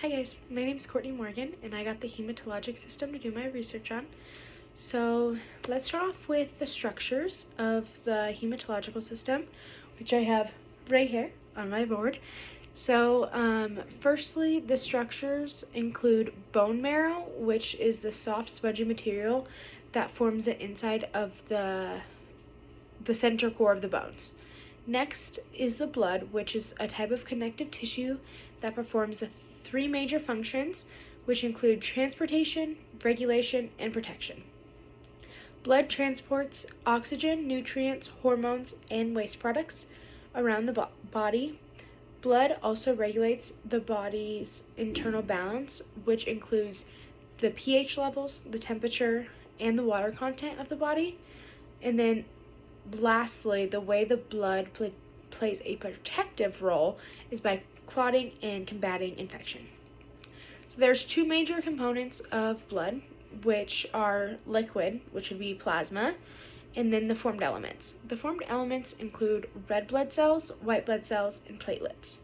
Hi guys, my name is Courtney Morgan and I got the hematologic system to do my research on. So let's start off with the structures of the hematological system, which I have right here on my board. So firstly, the structures include bone marrow, which is the soft spongy material that forms the inside of the center core of the bones. Next is the blood, which is a type of connective tissue that performs the three major functions, which include transportation, regulation, and protection. Blood transports oxygen, nutrients, hormones, and waste products around the body. Blood also regulates the body's internal balance, which includes the pH levels, the temperature, and the water content of the body. And then lastly, the way the blood plays a protective role is by clotting and combating infection. So there's two major components of blood, which are liquid, which would be plasma, and then the formed elements. The formed elements include red blood cells, white blood cells, and platelets.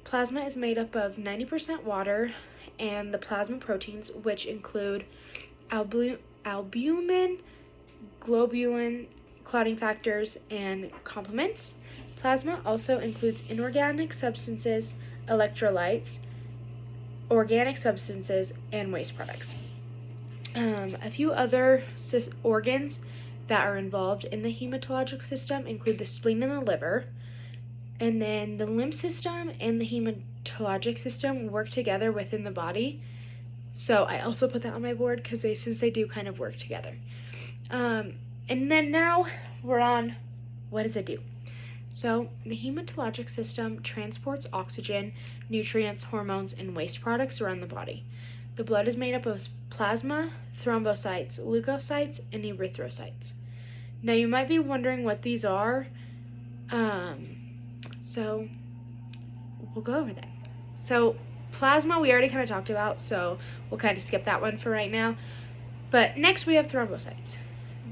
Plasma is made up of 90% water, and the plasma proteins, which include albumin, globulin, clotting factors, and complements. Plasma also includes inorganic substances, electrolytes, organic substances, and waste products. A few other organs that are involved in the hematologic system include the spleen and the liver. And then the lymph system and the hematologic system work together within the body. So I also put that on my board since they do kind of work together. And then now we're on what does it do? So the hematologic system transports oxygen, nutrients, hormones, and waste products around the body. The blood is made up of plasma, thrombocytes, leukocytes, and erythrocytes. Now you might be wondering what these are. So we'll go over that. So plasma we already kind of talked about, so we'll kind of skip that one for right now. But next we have thrombocytes.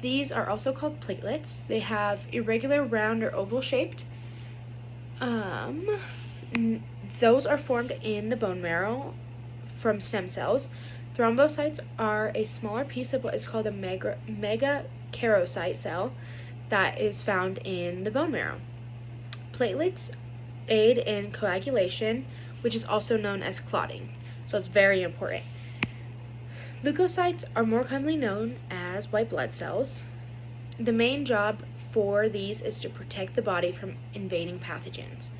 These are also called platelets. They have irregular, round, or oval shaped. Those are formed in the bone marrow from stem cells. Thrombocytes are a smaller piece of what is called a megakaryocyte cell that is found in the bone marrow. Platelets aid in coagulation, which is also known as clotting, so it's very important. Leukocytes are more commonly known as white blood cells. The main job for these is to protect the body from invading pathogens.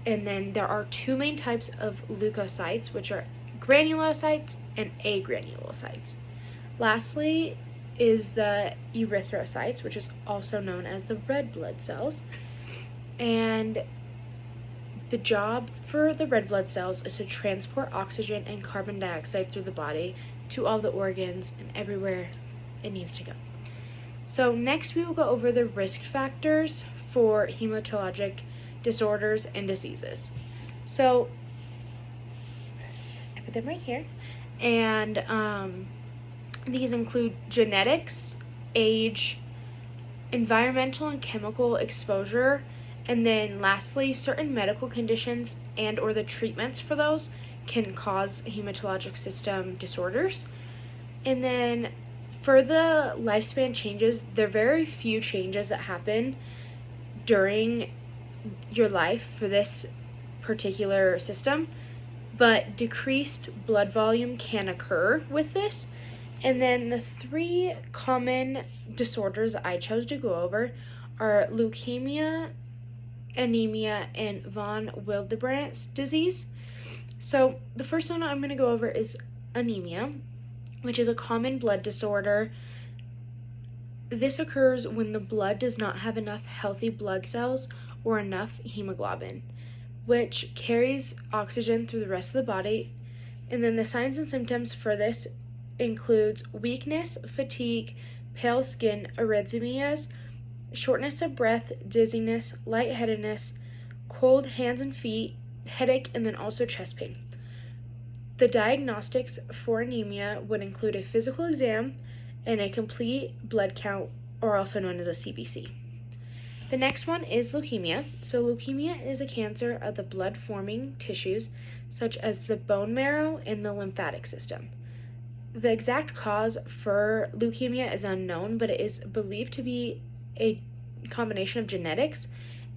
And then there are two main types of leukocytes, which are granulocytes and agranulocytes. Lastly is the erythrocytes, which is also known as the red blood cells. And the job for the red blood cells is to transport oxygen and carbon dioxide through the body to all the organs and everywhere it needs to go. So next we will go over the risk factors for hematologic disorders and diseases. So I put them right here. And these include genetics, age, environmental and chemical exposure, and then lastly, certain medical conditions and or the treatments for those can cause hematologic system disorders. And then for the lifespan changes, there are very few changes that happen during your life for this particular system, but decreased blood volume can occur with this. And then the three common disorders that I chose to go over are leukemia, anemia, and von Willebrand's disease. So the first one I'm going to go over is anemia, which is a common blood disorder. This occurs when the blood does not have enough healthy blood cells or enough hemoglobin, which carries oxygen through the rest of the body. And then the signs and symptoms for this includes weakness, fatigue, pale skin, arrhythmias, shortness of breath, dizziness, lightheadedness, cold hands and feet, headache, and then also chest pain. The diagnostics for anemia would include a physical exam and a complete blood count, or also known as a CBC. The next one is leukemia. So leukemia is a cancer of the blood-forming tissues such as the bone marrow and the lymphatic system. The exact cause for leukemia is unknown, but it is believed to be a combination of genetics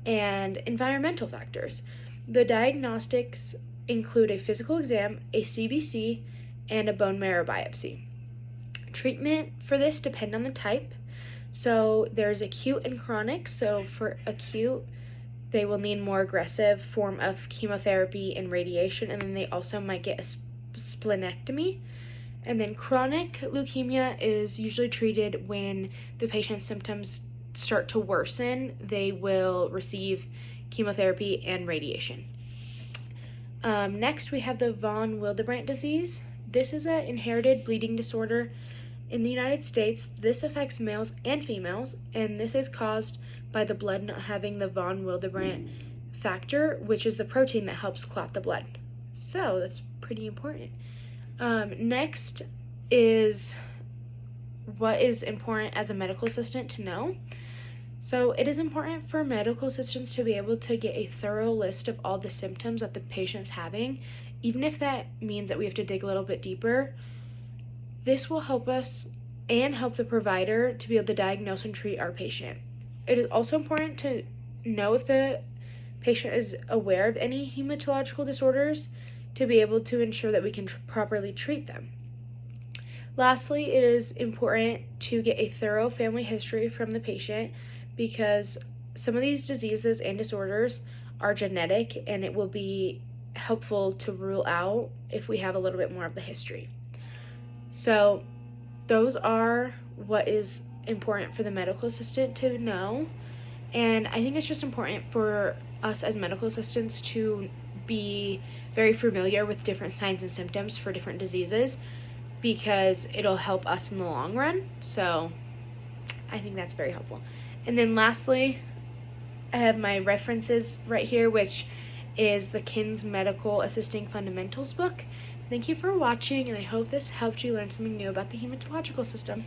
and environmental factors. The diagnostics include a physical exam, a CBC, and a bone marrow biopsy. Treatment for this depend on the type. So there's acute and chronic. So for acute, they will need more aggressive form of chemotherapy and radiation, and then they also might get a splenectomy. And then chronic leukemia is usually treated when the patient's symptoms start to worsen. They will receive chemotherapy and radiation. Next, we have the von Willebrand disease. This is an inherited bleeding disorder. In the United States, this affects males and females, and this is caused by the blood not having the von Willebrand factor, which is the protein that helps clot the blood. So that's pretty important. Next is what is important as a medical assistant to know. So it is important for medical assistants to be able to get a thorough list of all the symptoms that the patient's having, even if that means that we have to dig a little bit deeper. This will help us and help the provider to be able to diagnose and treat our patient. It is also important to know if the patient is aware of any hematological disorders to be able to ensure that we can properly treat them. Lastly, it is important to get a thorough family history from the patient because some of these diseases and disorders are genetic, and it will be helpful to rule out if we have a little bit more of the history. So those are what is important for the medical assistant to know, and I think it's just important for us as medical assistants to be very familiar with different signs and symptoms for different diseases because it'll help us in the long run. So I think that's very helpful. And then lastly, I have my references right here, which is the KINS Medical Assisting Fundamentals book. Thank you for watching, and I hope this helped you learn something new about the hematological system.